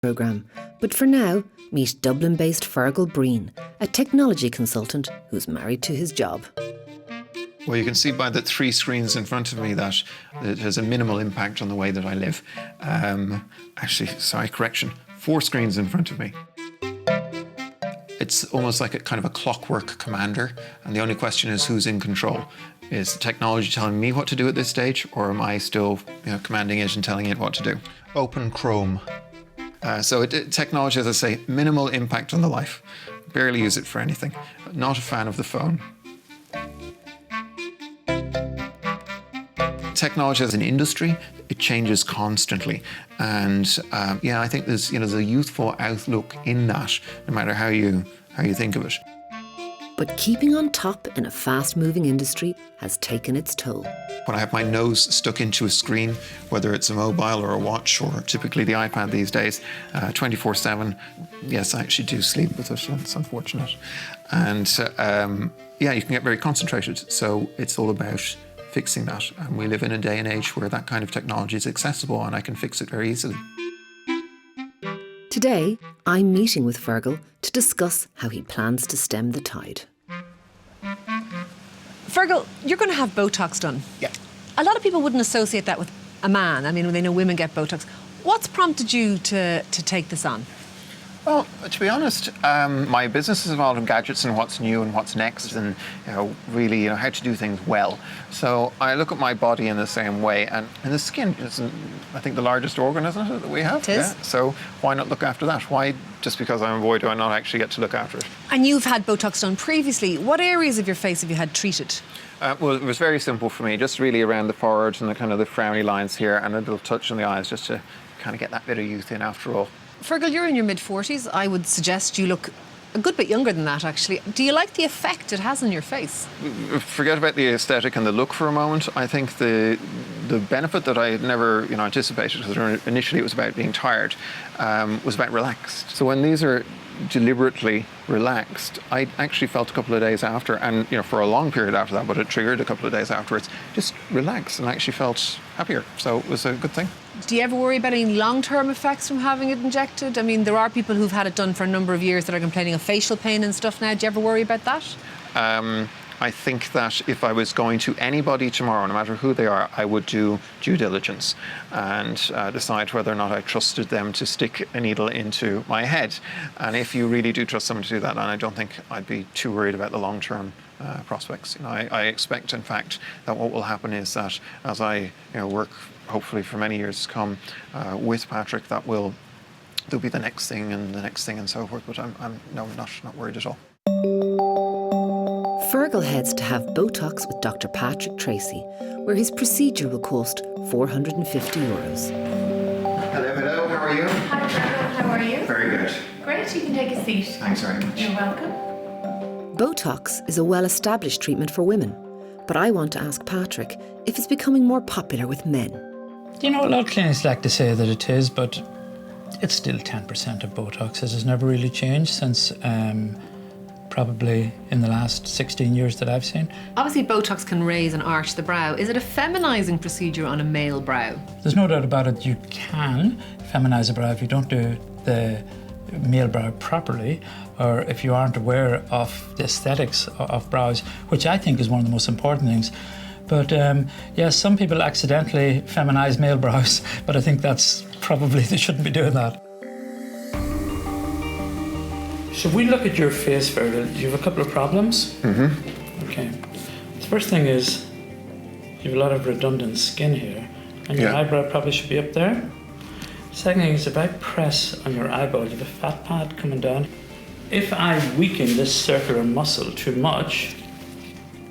Programme. But for now, meet Dublin-based Fergal Breen, a technology consultant who's married to his job. Well, you can see by the 3 screens in front of me that it has a minimal impact on the way that I live. Actually, sorry, correction, 4 screens in front of me. It's almost like a kind of a clockwork commander, and the only question is who's in control. Is the technology telling me what to do at this stage, or am I still commanding it and telling it what to do? Open Chrome. Technology, as I say, minimal impact on the life. Barely use it for anything. Not a fan of the phone. Technology as an industry, it changes constantly, and I think there's a youthful outlook in that, no matter how you think of it. But keeping on top in a fast-moving industry has taken its toll. When I have my nose stuck into a screen, whether it's a mobile or a watch or typically the iPad these days, 24/7, yes, I actually do sleep with it. It's unfortunate, and you can get very concentrated. So it's all about fixing that, and we live in a day and age where that kind of technology is accessible and I can fix it very easily. Today, I'm meeting with Fergal to discuss how he plans to stem the tide. Fergal, you're going to have Botox done. Yeah. A lot of people wouldn't associate that with a man. I mean, when they know women get Botox. What's prompted you to take this on? Well, to be honest, my business is involved in gadgets and what's new and what's next, and really how to do things well. So I look at my body in the same way, and the skin is, I think, the largest organ, isn't it, that we have? It is. Yeah. So why not look after that? Why, just because I'm a boy, do I not actually get to look after it? And you've had Botox done previously. What areas of your face have you had treated? Well, it was very simple for me, just really around the forehead and the kind of the frowny lines here, and a little touch on the eyes, just to kind of get that bit of youth in after all. Fergal, you're in your mid-40s. I would suggest you look a good bit younger than that, actually. Do you like the effect it has on your face? Forget about the aesthetic and the look for a moment. I think the benefit that I had never anticipated, because initially it was about being tired, was about relaxed. So when these are deliberately relaxed, I actually felt a couple of days after, and for a long period after that, but it triggered a couple of days afterwards, just relaxed, and I actually felt happier. So it was a good thing. Do you ever worry about any long-term effects from having it injected? I mean, there are people who've had it done for a number of years that are complaining of facial pain and stuff now. Do you ever worry about that? I think that if I was going to anybody tomorrow, no matter who they are, I would do due diligence and decide whether or not I trusted them to stick a needle into my head. And if you really do trust someone to do that, then I don't think I'd be too worried about the long-term prospects. I expect, in fact, that what will happen is that as I work, hopefully for many years to come, with Patrick, there'll be the next thing and the next thing and so forth. But I'm not worried at all. Fergal heads to have Botox with Dr. Patrick Tracy, where his procedure will cost €450. Hello, how are you? Hi, Fergal, how are you? Very good. Great, you can take a seat. Thanks very much. You're welcome. Botox is a well-established treatment for women, but I want to ask Patrick if it's becoming more popular with men. A lot of clinics like to say that it is, but it's still 10% of Botox. It has never really changed since probably in the last 16 years that I've seen. Obviously, Botox can raise and arch the brow. Is it a feminising procedure on a male brow? There's no doubt about it. You can feminise a brow if you don't do the male brow properly, or if you aren't aware of the aesthetics of brows, which I think is one of the most important things. But yes, some people accidentally feminise male brows, but I think that's probably, they shouldn't be doing that. Should we look at your face, Fergal? You have a couple of problems? Mm-hmm. Okay. The first thing is you have a lot of redundant skin here, and your eyebrow probably should be up there. Second thing is if I press on your eyeball, you have a fat pad coming down. If I weaken this circular muscle too much,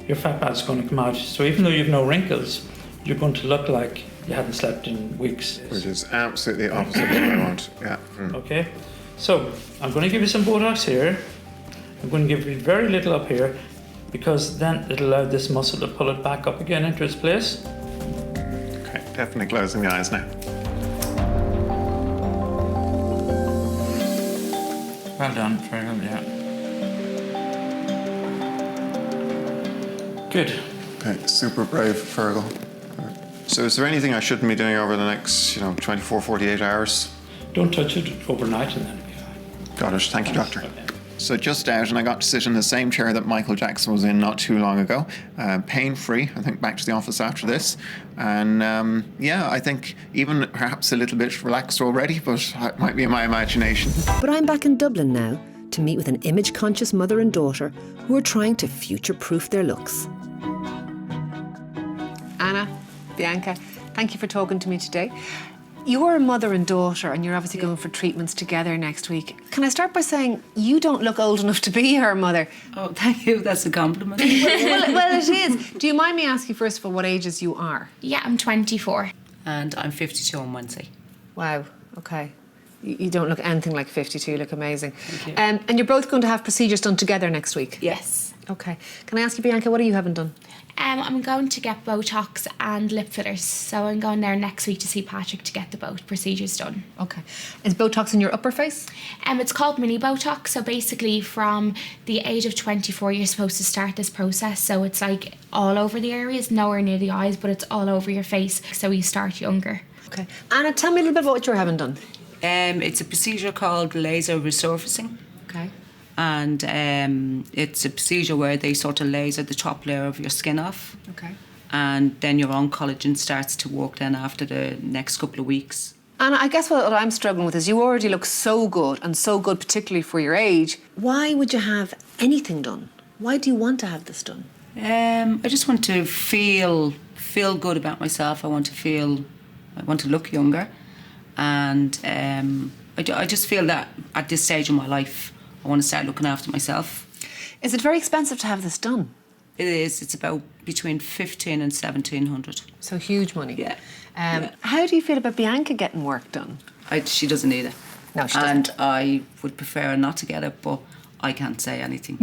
your fat pad's going to come out. So even though you have no wrinkles, you're going to look like you haven't slept in weeks. Which is absolutely opposite what I want. Yeah. Mm. Okay. So I'm going to give you some Botox here. I'm going to give you very little up here, because then it'll allow this muscle to pull it back up again into its place. Okay, definitely closing the eyes now. Well done, Fergal, yeah. Good. Okay, super brave, Fergal. So is there anything I shouldn't be doing over the next, 24, 48 hours? Don't touch it overnight and then it'll be fine. Got it. Thank you, doctor. So just out, and I got to sit in the same chair that Michael Jackson was in not too long ago. Pain-free, I think, back to the office after this. And I think even perhaps a little bit relaxed already, but it might be in my imagination. But I'm back in Dublin now to meet with an image-conscious mother and daughter who are trying to future-proof their looks. Anna, Bianca, thank you for talking to me today. You're a mother and daughter, and you're obviously going for treatments together next week. Can I start by saying you don't look old enough to be her mother? Oh, thank you. That's a compliment. Well, it is. Do you mind me asking first of all what ages you are? Yeah, I'm 24. And I'm 52 on Wednesday. Wow. Okay. You don't look anything like 52. You look amazing. Thank you. And you're both going to have procedures done together next week? Yes. Okay. Can I ask you, Bianca, what are you having done? I'm going to get Botox and lip fillers, so I'm going there next week to see Patrick to get the both procedures done. Okay. Is Botox in your upper face? It's called mini Botox, so basically from the age of 24 you're supposed to start this process, so it's like all over the areas, nowhere near the eyes, but it's all over your face, so you start younger. Okay. Anna, tell me a little bit about what you're having done. It's a procedure called laser resurfacing. Okay. And it's a procedure where they sort of laser the top layer of your skin off. Okay. And then your own collagen starts to work then after the next couple of weeks. Anna, I guess what I'm struggling with is you already look so good, and so good particularly for your age. Why would you have anything done? Why do you want to have this done? I just want to feel good about myself. I want to look younger. And I just feel that at this stage of my life, I want to start looking after myself. Is it very expensive to have this done? It is. It's about between 1,500 and 1,700. So huge money. Yeah. How do you feel about Bianca getting work done? She doesn't need it. No, she doesn't. And I would prefer her not to get it, but I can't say anything.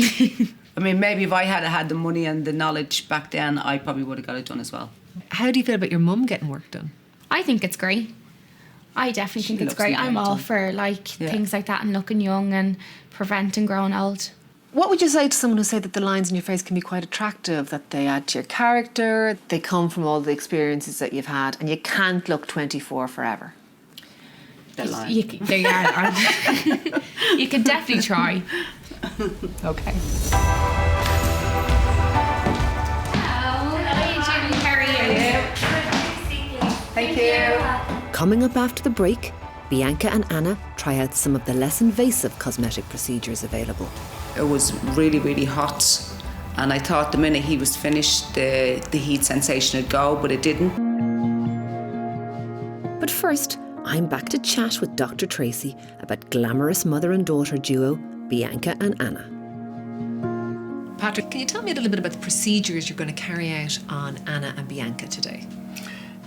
I mean, maybe if I had the money and the knowledge back then, I probably would have got it done as well. How do you feel about your mum getting work done? I think it's great. I definitely think it's looks great. I'm all amazing. for things like that and looking young and preventing growing old. What would you say to someone who say that the lines in your face can be quite attractive, that they add to your character, they come from all the experiences that you've had, and you can't look 24 forever? That line. There you are. You could definitely try. Okay. Thank you. Coming up after the break, Bianca and Anna try out some of the less invasive cosmetic procedures available. It was really, really hot, and I thought the minute he was finished, the heat sensation would go, but it didn't. But first, I'm back to chat with Dr. Tracy about glamorous mother and daughter duo Bianca and Anna. Patrick, can you tell me a little bit about the procedures you're going to carry out on Anna and Bianca today?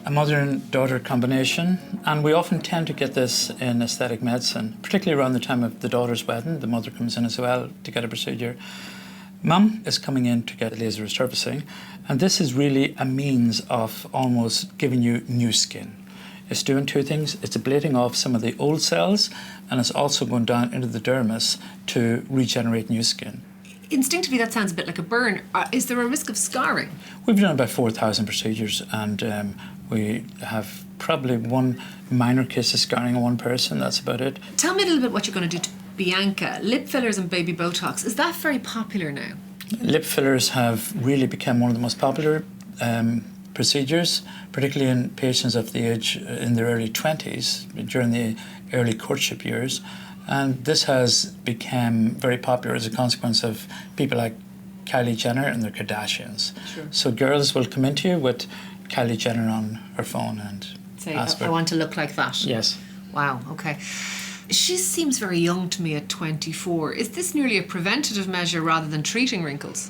A mother and daughter combination, and we often tend to get this in aesthetic medicine, particularly around the time of the daughter's wedding. The mother comes in as well to get a procedure. Mum is coming in to get laser resurfacing, and this is really a means of almost giving you new skin. It's doing two things. It's ablating off some of the old cells, and it's also going down into the dermis to regenerate new skin. Instinctively, that sounds a bit like a burn. Is there a risk of scarring? We've done about 4,000 procedures, and we have probably one minor case of scarring in one person. That's about it. Tell me a little bit what you're going to do to Bianca. Lip fillers and baby Botox, is that very popular now? Lip fillers have really become one of the most popular procedures, particularly in patients of the age in their early 20s, during the early courtship years. And this has become very popular as a consequence of people like Kylie Jenner and the Kardashians. Sure. So girls will come into you with Kylie Jenner on her phone and Say, ask I her. want to look like that. Yes. Wow, okay. She seems very young to me at 24. Is this nearly a preventative measure rather than treating wrinkles?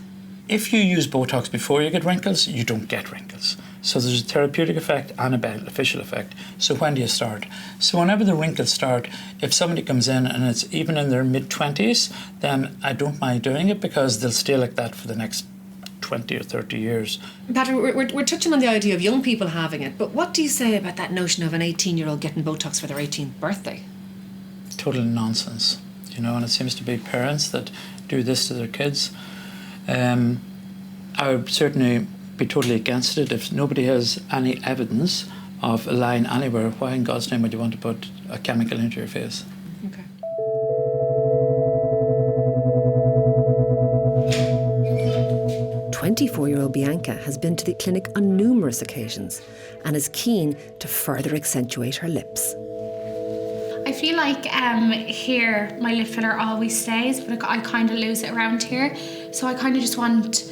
If you use Botox before you get wrinkles, you don't get wrinkles. So there's a therapeutic effect and a beneficial effect. So when do you start? So whenever the wrinkles start, if somebody comes in and it's even in their mid-20s, then I don't mind doing it because they'll stay like that for the next 20 or 30 years. Patrick, we're touching on the idea of young people having it, but what do you say about that notion of an 18-year-old getting Botox for their 18th birthday? Total nonsense, you know, and it seems to be parents that do this to their kids. I would certainly be totally against it if nobody has any evidence of a line anywhere, why in God's name would you want to put a chemical into your face? Okay. 24-year-old Bianca has been to the clinic on numerous occasions and is keen to further accentuate her lips. I feel like here my lip filler always stays, but I kind of lose it around here. So I kind of just want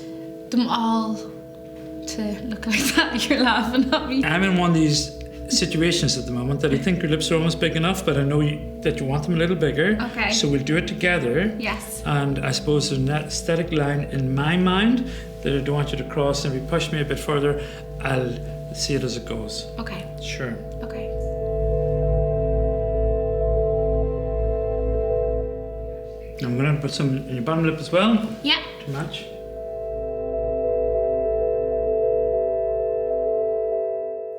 them all to look like that. You're laughing at me. I'm in one of these situations at the moment that I think your lips are almost big enough, but I know that you want them a little bigger. Okay. So we'll do it together. Yes. And I suppose there's an aesthetic line in my mind that I don't want you to cross, and if you push me a bit further, I'll see it as it goes. Okay. Sure. Okay. I'm going to put some in your bottom lip as well Yeah. to match.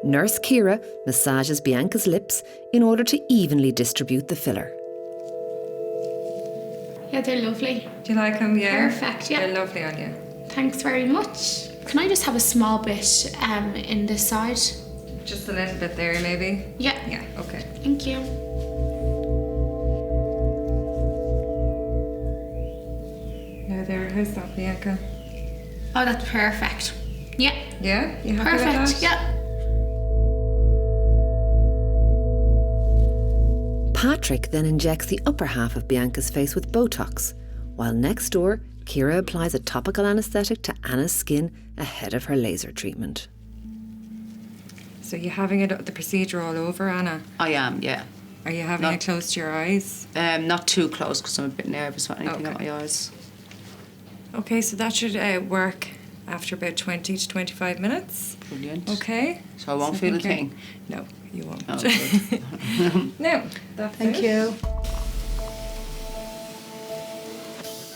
Nurse Kira massages Bianca's lips in order to evenly distribute the filler. Yeah, they're lovely. Do you like them? Yeah. Perfect, yeah. They're lovely on you. Thanks very much. Can I just have a small bit in this side? Just a little bit there, maybe. Yeah. Yeah. Okay. Thank you. Now there. How's that, Bianca? Oh, that's perfect. Yeah. Yeah. You happy with Perfect. that? Yeah. Patrick then injects the upper half of Bianca's face with Botox, while next door, Kira applies a topical anaesthetic to Anna's skin ahead of her laser treatment. So you're having the procedure all over, Anna? I am, yeah. Are you having it close to your eyes? Not too close because I'm a bit nervous about anything at Okay. my eyes. Okay, so that should work after about 20 to 25 minutes. Brilliant. Okay. So I won't feel a thinking- thing. No, you won't. Oh, good. No, that's Thank it. you.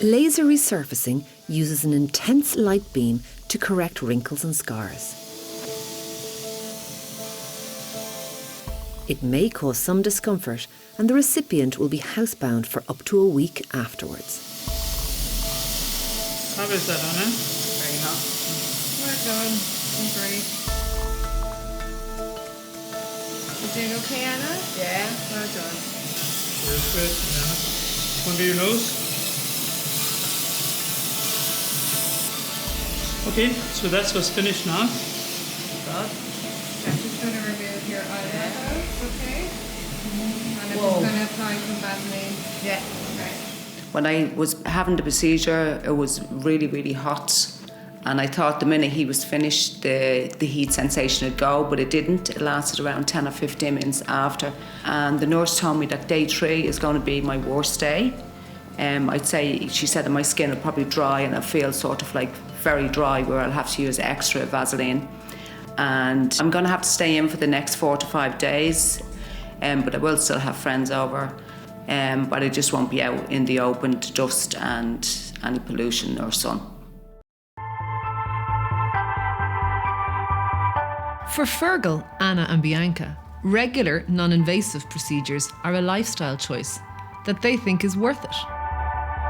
Laser resurfacing uses an intense light beam to correct wrinkles and scars. It may cause some discomfort, and the recipient will be housebound for up to a week afterwards. How is that, Anna? Very hot. Well done. Great. You doing okay, Anna? Yeah. Well done. Very good. Anna. Under your nose. Okay, so that's what's finished now. I'm just going to remove your eyebrows, okay? And I'm just going to apply some Vaseline. Yeah. Okay. When I was having the procedure, it was really, really hot. And I thought the minute he was finished, the heat sensation would go, but it didn't. It lasted around 10 or 15 minutes after. And the nurse told me that day 3 is going to be my worst day. I'd say, she said that my skin will probably dry and I'll feel sort of like very dry where I'll have to use extra Vaseline. And I'm going to have to stay in for the next 4 to 5 days, but I will still have friends over. But I just won't be out in the open to dust and any pollution or sun. For Fergal, Anna and Bianca, regular non-invasive procedures are a lifestyle choice that they think is worth it.